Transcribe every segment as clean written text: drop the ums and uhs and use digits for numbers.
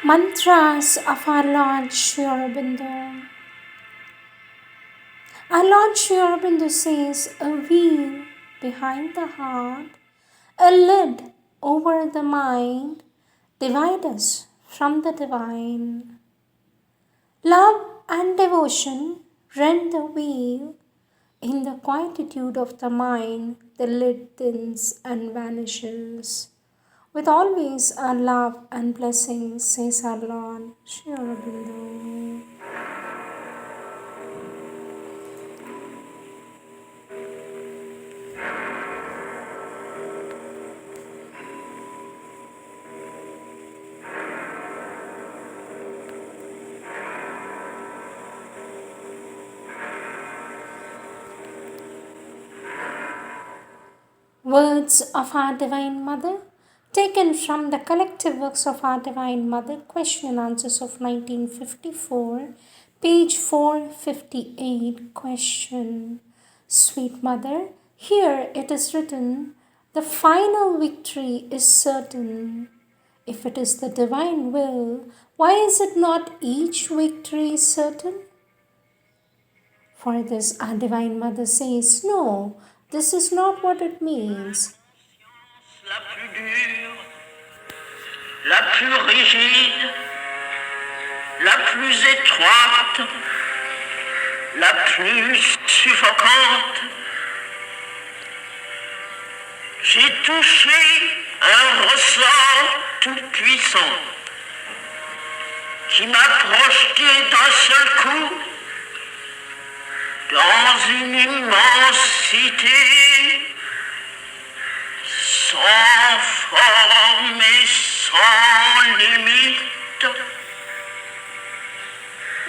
Mantras of our Lord Sri Aurobindo. Our Lord Sri Aurobindo says, a wheel behind the heart, a lid over the mind, divide us from the divine. Love and devotion rend the wheel. In the quietude of the mind, the lid thins and vanishes. With always our love and blessings, says our Lord Sri Aurobindo. Words of our Divine Mother, taken from the collective works of our Divine Mother, Question and Answers of 1954, page 458, question. Sweet Mother, here it is written, the final victory is certain. If it is the divine will, why is it not each victory certain? For this, our Divine Mother says, no, this is not what it means. La plus dure, la plus rigide, la plus étroite, la plus suffocante. J'ai touché un ressort tout puissant qui m'a projeté d'un seul coup dans une immensité sans forme et sans limite,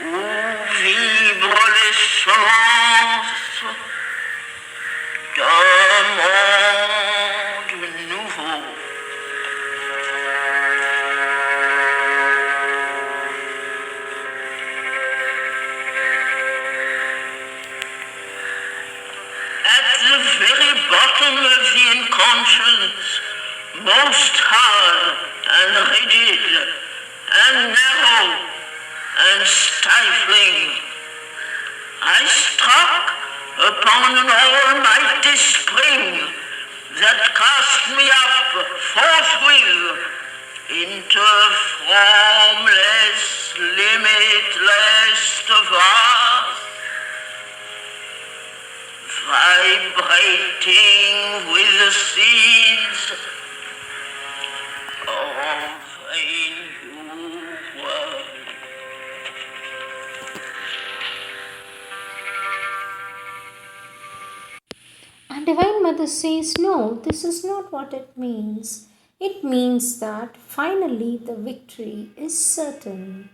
où vibrent l'essence d'un monde nouveau. At the very bottom of the unconscious, most hard and rigid and narrow and stifling, I struck upon an almighty spring that cast me up forthwith into formless, limitless vast, vibrating with the seeds of a new world. And Divine Mother says, no, this is not what it means. It means that finally the victory is certain.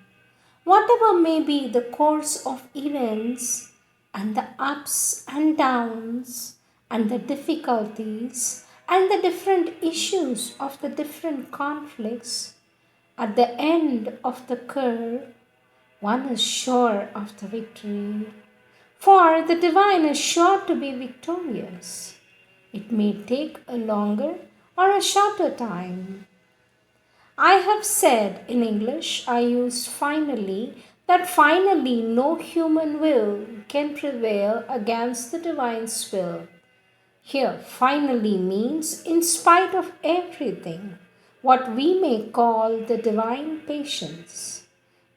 Whatever may be the course of events and the ups and downs and the difficulties and the different issues of the different conflicts, at the end of the curve, one is sure of the victory. For the divine is sure to be victorious. It may take a longer or a shorter time. I have said in English, I use finally, that finally no human will can prevail against the divine's will. Here, finally means in spite of everything, what we may call the divine patience.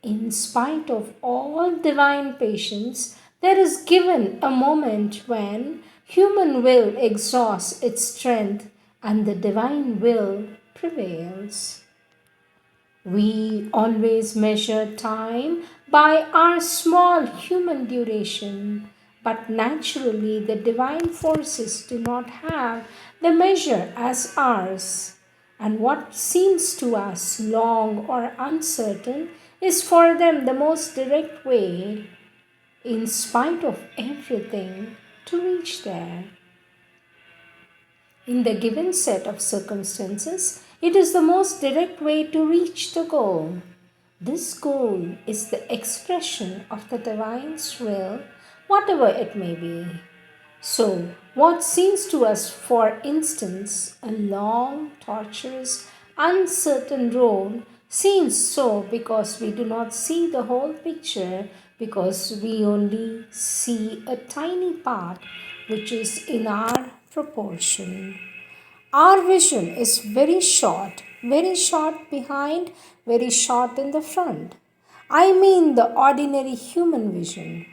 In spite of all divine patience, there is given a moment when human will exhausts its strength and the divine will prevails. We always measure time by our small human duration, but naturally the divine forces do not have the measure as ours. And what seems to us long or uncertain is for them the most direct way, in spite of everything, to reach there. In the given set of circumstances, it is the most direct way to reach the goal. This goal is the expression of the divine's will, whatever it may be. So, what seems to us, for instance, a long, tortuous, uncertain road Seems so because we do not see the whole picture, because we only see a tiny part which is in our proportion. Our vision is very short behind, very short in the front. I mean the ordinary human vision.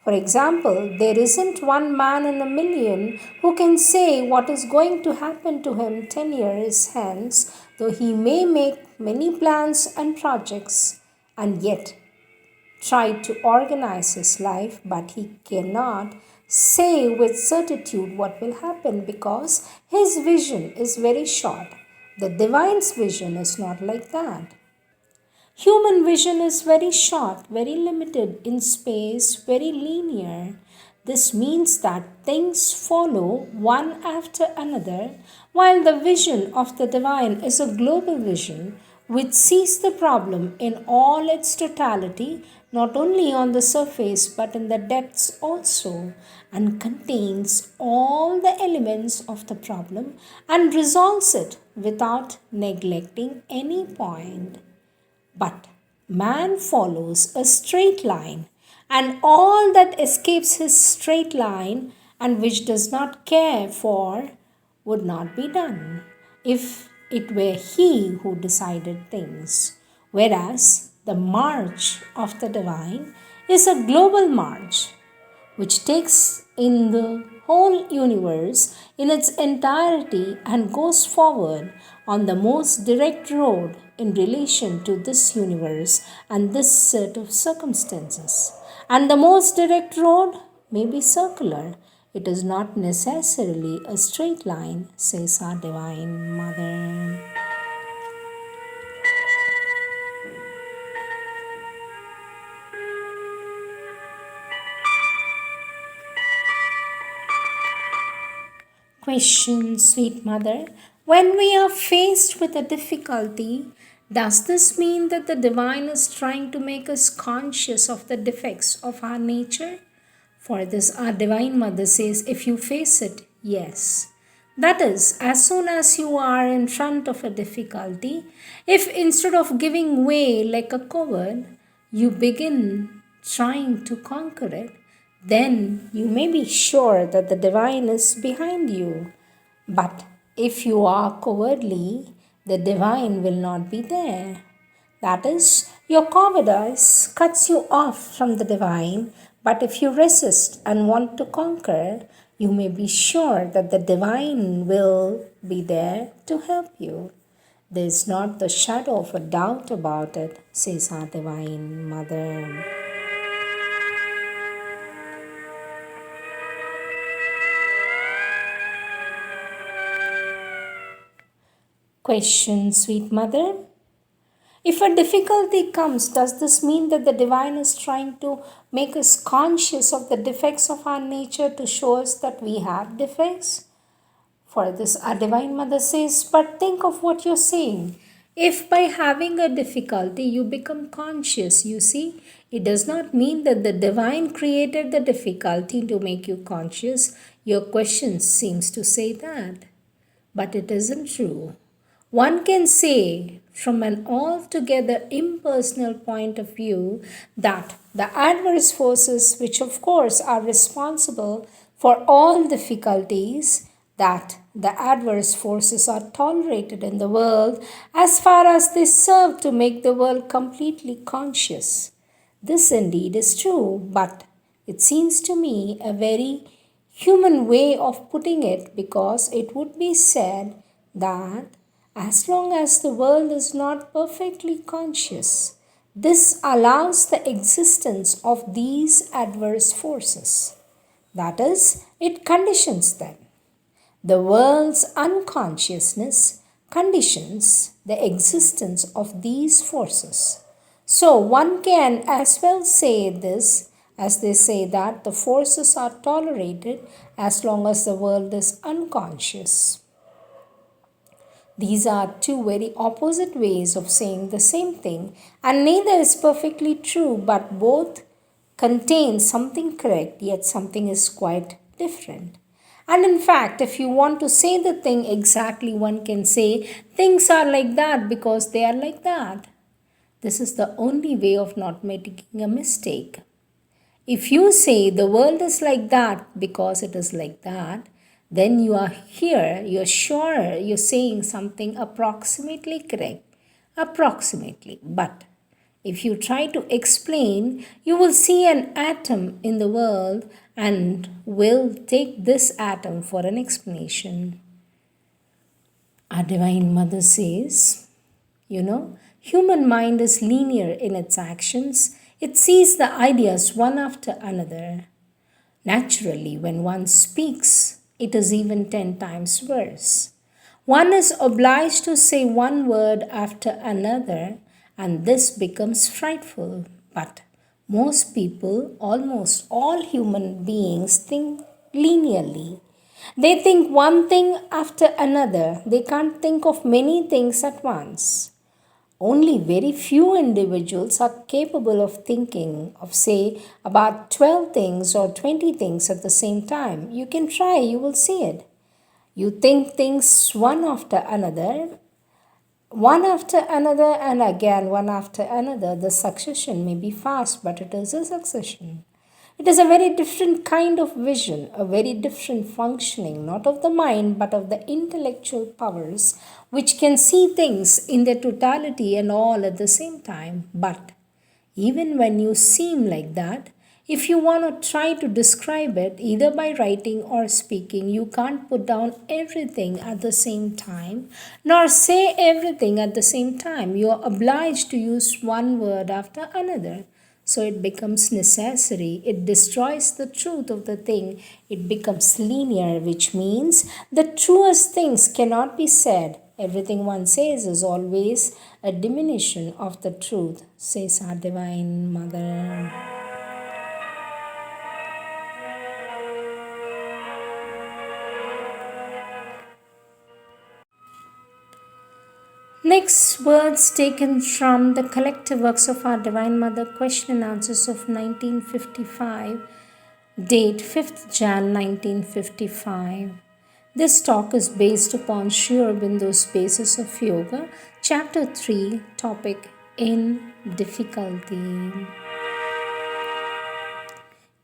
For example, there isn't one man in a million who can say what is going to happen to him 10 years hence, though he may make many plans and projects and yet try to organize his life, but he cannot say with certitude what will happen because his vision is very short. The divine's vision is not like that. Human vision is very short, very limited in space, very linear. This means that things follow one after another, while the vision of the divine is a global vision which sees the problem in all its totality, not only on the surface but in the depths also, and contains all the elements of the problem and resolves it without neglecting any point. But man follows a straight line, and all that escapes his straight line and which does not care for would not be done if it were he who decided things. Whereas the march of the divine is a global march which takes in the whole universe in its entirety and goes forward on the most direct road in relation to this universe and this set of circumstances. And the most direct road may be circular. It is not necessarily a straight line, says our Divine Mother. Question, sweet mother. When we are faced with a difficulty, does this mean that the divine is trying to make us conscious of the defects of our nature? For this, our divine mother says, if you face it, yes. That is, as soon as you are in front of a difficulty, if instead of giving way like a coward, you begin trying to conquer it, then you may be sure that the divine is behind you. But if you are cowardly, the divine will not be there. That is, your cowardice cuts you off from the divine, but if you resist and want to conquer, you may be sure that the divine will be there to help you. There is not the shadow of a doubt about it, says our Divine Mother. Question, sweet mother. If a difficulty comes, does this mean that the divine is trying to make us conscious of the defects of our nature to show us that we have defects? For this, our Divine Mother says, but think of what you're saying. If by having a difficulty you become conscious, you see, it does not mean that the divine created the difficulty to make you conscious. Your question seems to say that. But it isn't true. One can say, from an altogether impersonal point of view, that the adverse forces, which of course are responsible for all difficulties, that the adverse forces are tolerated in the world as far as they serve to make the world completely conscious. This indeed is true, but it seems to me a very human way of putting it, because it would be said that as long as the world is not perfectly conscious, this allows the existence of these adverse forces. That is, it conditions them. The world's unconsciousness conditions the existence of these forces. So one can as well say this as they say that the forces are tolerated as long as the world is unconscious. These are two very opposite ways of saying the same thing, and neither is perfectly true, but both contain something correct, yet something is quite different. And in fact, if you want to say the thing exactly, one can say things are like that because they are like that. This is the only way of not making a mistake. If you say the world is like that because it is like that, then you are here, you're sure you're saying something approximately correct. Approximately. But if you try to explain, you will see an atom in the world and will take this atom for an explanation. Our Divine Mother says, human mind is linear in its actions. It sees the ideas one after another. Naturally, when one speaks, it is even 10 times worse. One is obliged to say one word after another, and this becomes frightful. But most people, almost all human beings, think linearly. They think one thing after another. They can't think of many things at once. Only very few individuals are capable of thinking of, say, about 12 things or 20 things at the same time. You can try, you will see it. You think things one after another, and again one after another. The succession may be fast, but it is a succession. It is a very different kind of vision, a very different functioning, not of the mind, but of the intellectual powers, which can see things in their totality and all at the same time. But even when you seem like that, if you want to try to describe it either by writing or speaking, you can't put down everything at the same time, nor say everything at the same time. You are obliged to use one word after another. So it becomes necessary. It destroys the truth of the thing. It becomes linear, which means the truest things cannot be said. Everything one says is always a diminution of the truth, says our Divine Mother. Next, words taken from the collective works of our Divine Mother, question and answers of 1955, date 5th Jan 1955. This talk is based upon Sri Aurobindo's Basis of Yoga, Chapter 3, topic In Difficulty.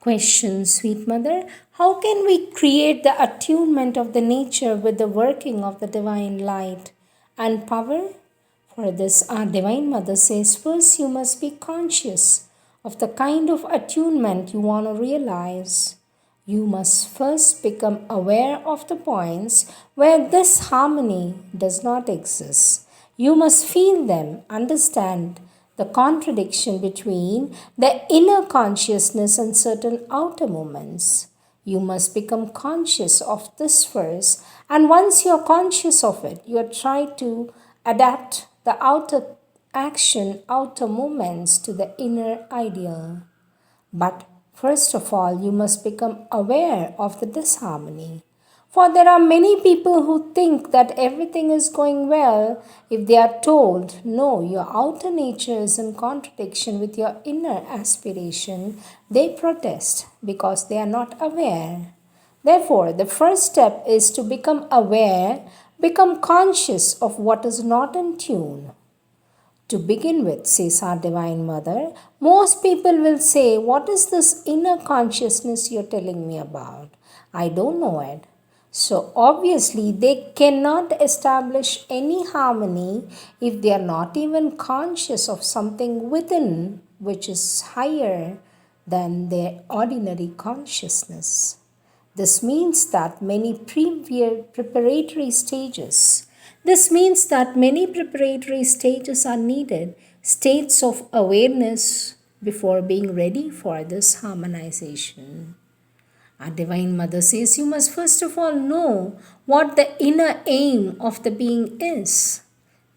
Question, Sweet Mother, how can we create the attunement of the nature with the working of the divine light and power? For this, our Divine Mother says, first you must be conscious of the kind of attunement you want to realize. You must first become aware of the points where this harmony does not exist. You must feel them, understand the contradiction between the inner consciousness and certain outer moments. You must become conscious of this first, and once you're conscious of it, you try to adapt the outer action, outer moments to the inner ideal. But first of all, you must become aware of the disharmony. For there are many people who think that everything is going well if they are told, no, your outer nature is in contradiction with your inner aspiration. They protest because they are not aware. Therefore, the first step is to become aware, become conscious of what is not in tune. To begin with, says our Divine Mother, most people will say, what is this inner consciousness you're telling me about? I don't know it. So obviously, they cannot establish any harmony if they are not even conscious of something within which is higher than their ordinary consciousness. This means that many preparatory stages are needed, states of awareness before being ready for this harmonization. Our Divine Mother says you must first of all know what the inner aim of the being is.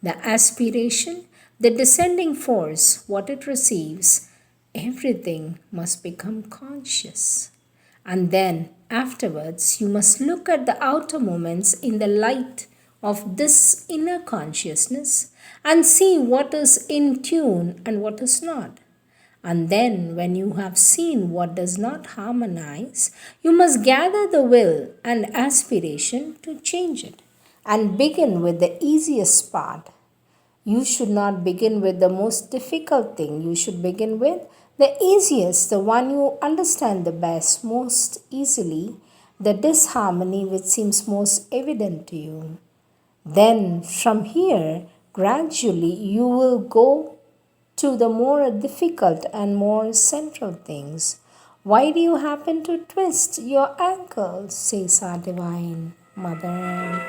The aspiration, the descending force, what it receives, everything must become conscious. And then afterwards, you must look at the outer moments in the light of this inner consciousness and see what is in tune and what is not. And then, when you have seen what does not harmonize, you must gather the will and aspiration to change it and begin with the easiest part. You should not begin with the most difficult thing. You should begin with the easiest, the one you understand the best, most easily, the disharmony which seems most evident to you. Then, from here, gradually you will go to the more difficult and more central things. Why do you happen to twist your ankle? Says our Divine Mother.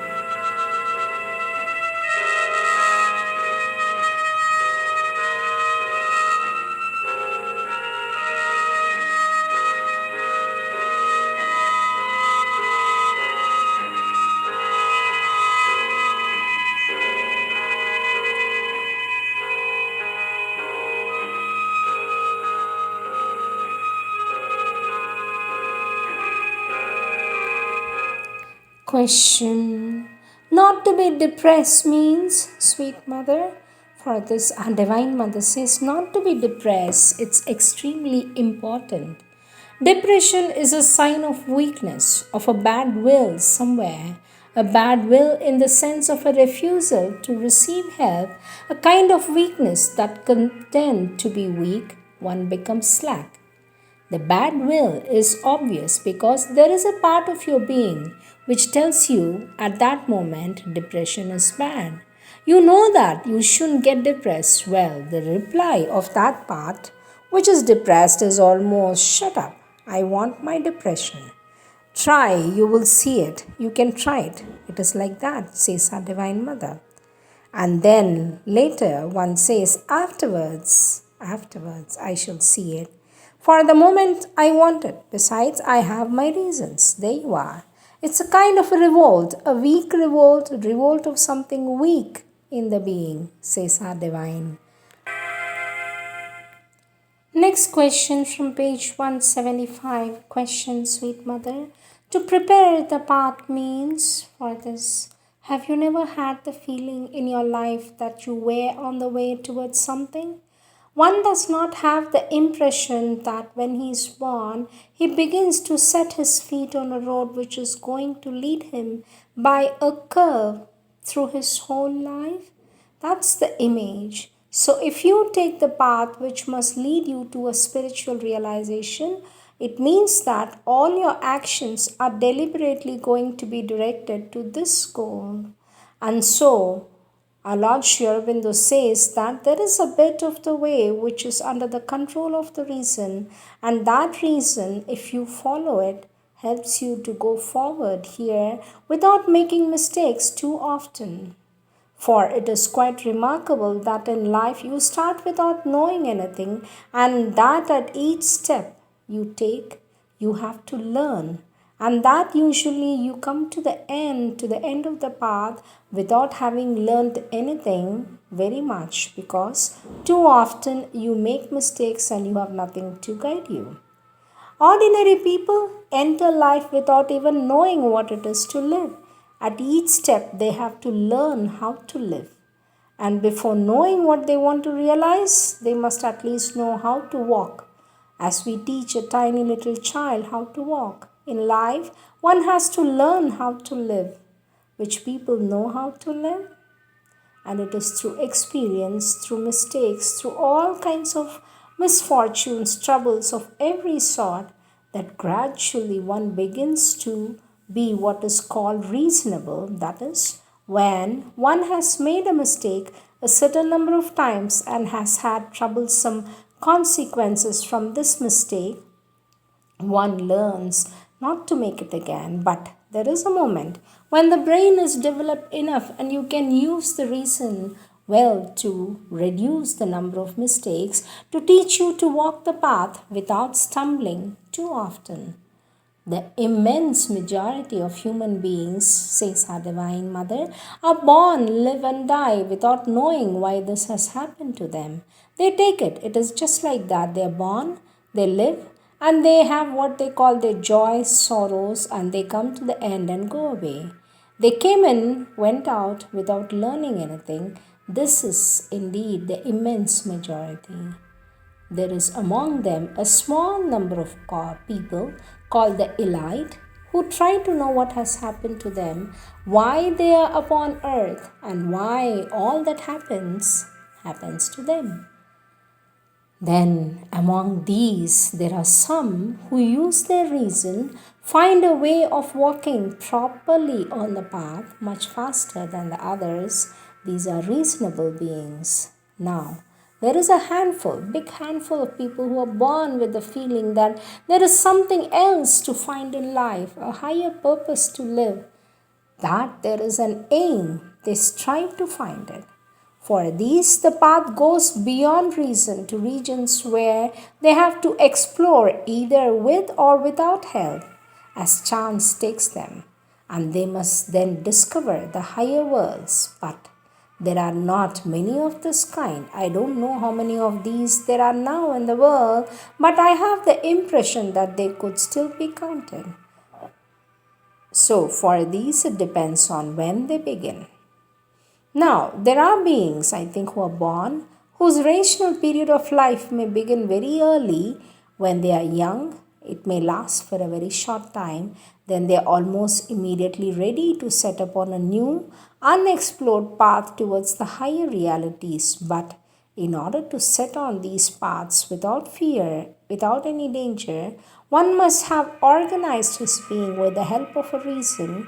Question. Not to be depressed means, sweet mother, for this our Divine Mother says not to be depressed, it's extremely important. Depression is a sign of weakness, of a bad will somewhere, a bad will in the sense of a refusal to receive help, a kind of weakness that content to be weak, one becomes slack. The bad will is obvious because there is a part of your being which tells you at that moment depression is bad. You know that you shouldn't get depressed. Well, the reply of that part which is depressed is almost shut up. I want my depression. Try, you will see it. You can try it. It is like that, says our Divine Mother. And then later one says, afterwards, I shall see it. For the moment, I want it. Besides, I have my reasons. There you are. It's a kind of a revolt, a weak revolt, a revolt of something weak in the being, says our Divine. Next question from page 175. Question, sweet mother. To prepare the path means for this. Have you never had the feeling in your life that you were on the way towards something? One does not have the impression that when he is born, he begins to set his feet on a road which is going to lead him by a curve through his whole life. That's the image. So, if you take the path which must lead you to a spiritual realization, it means that all your actions are deliberately going to be directed to this goal. And so, our Lord Sri Aurobindo says that there is a bit of the way which is under the control of the reason, and that reason, if you follow it, helps you to go forward here without making mistakes too often. For it is quite remarkable that in life you start without knowing anything, and that at each step you take, you have to learn. And that usually you come to the end of the path without having learned anything very much because too often you make mistakes and you have nothing to guide you. Ordinary people enter life without even knowing what it is to live. At each step, they have to learn how to live. And before knowing what they want to realize, they must at least know how to walk. As we teach a tiny little child how to walk. In life, one has to learn how to live. Which people know how to live? And it is through experience, through mistakes, through all kinds of misfortunes, troubles of every sort, that gradually one begins to be what is called reasonable. That is, when one has made a mistake a certain number of times and has had troublesome consequences from this mistake, one learns not to make it again, but there is a moment when the brain is developed enough and you can use the reason well to reduce the number of mistakes to teach you to walk the path without stumbling too often. The immense majority of human beings, says our Divine Mother, are born, live, and die without knowing why this has happened to them. They take it, it is just like that. They are born, they live, and they have what they call their joys, sorrows, and they come to the end and go away. They came in, went out without learning anything. This is indeed the immense majority. There is among them a small number of people called the elite who try to know what has happened to them, why they are upon earth, and why all that happens to them. Then, among these, there are some who use their reason, find a way of walking properly on the path much faster than the others. These are reasonable beings. Now, there is a handful, big handful of people who are born with the feeling that there is something else to find in life, a higher purpose to live, that there is an aim, they strive to find it. For these, the path goes beyond reason to regions where they have to explore either with or without help as chance takes them, and they must then discover the higher worlds. But there are not many of this kind. I don't know how many of these there are now in the world, but I have the impression that they could still be counted. So, for these, it depends on when they begin. Now, there are beings, I think, who are born whose rational period of life may begin very early when they are young. It may last for a very short time. Then they are almost immediately ready to set upon a new, unexplored path towards the higher realities. But in order to set on these paths without fear, without any danger, one must have organized his being with the help of a reason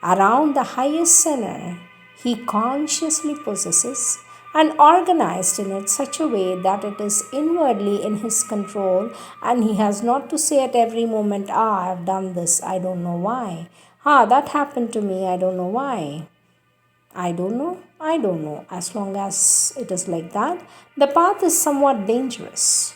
around the highest center he consciously possesses and organized in it such a way that it is inwardly in his control and he has not to say at every moment, I've done this, I don't know why. That happened to me, I don't know why. I don't know. I don't know. As long as it is like that, the path is somewhat dangerous.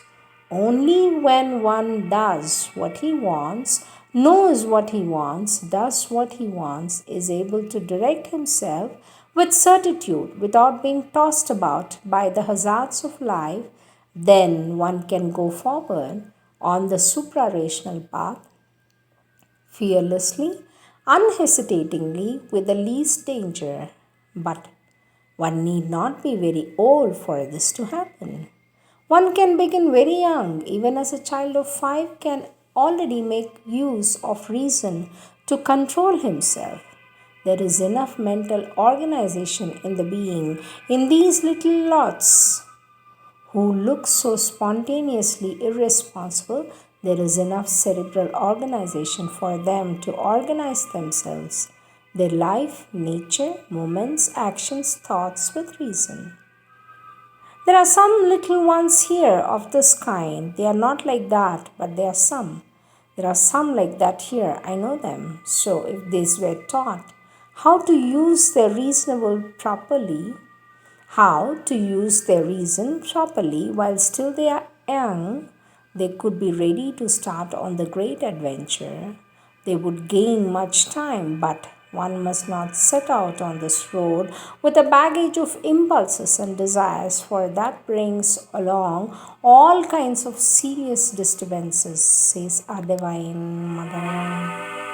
Only when one does what he wants, knows what he wants, does what he wants, is able to direct himself with certitude without being tossed about by the hazards of life, then one can go forward on the supra-rational path fearlessly, unhesitatingly, with the least danger. But one need not be very old for this to happen. One can begin very young, even as a child of 5 can already make use of reason to control himself. There is enough mental organization in the being in these little lots who look so spontaneously irresponsible, there is enough cerebral organization for them to organize themselves, their life, nature, moments, actions, thoughts with reason. There are some little ones here of this kind. They are not like that, but there are some. There are some like that here. I know them. So, if these were taught how to use their reasonable properly, how to use their reason properly while still they are young, they could be ready to start on the great adventure. They would gain much time, but one must not set out on this road with a baggage of impulses and desires, for that brings along all kinds of serious disturbances, says our Divine Mother.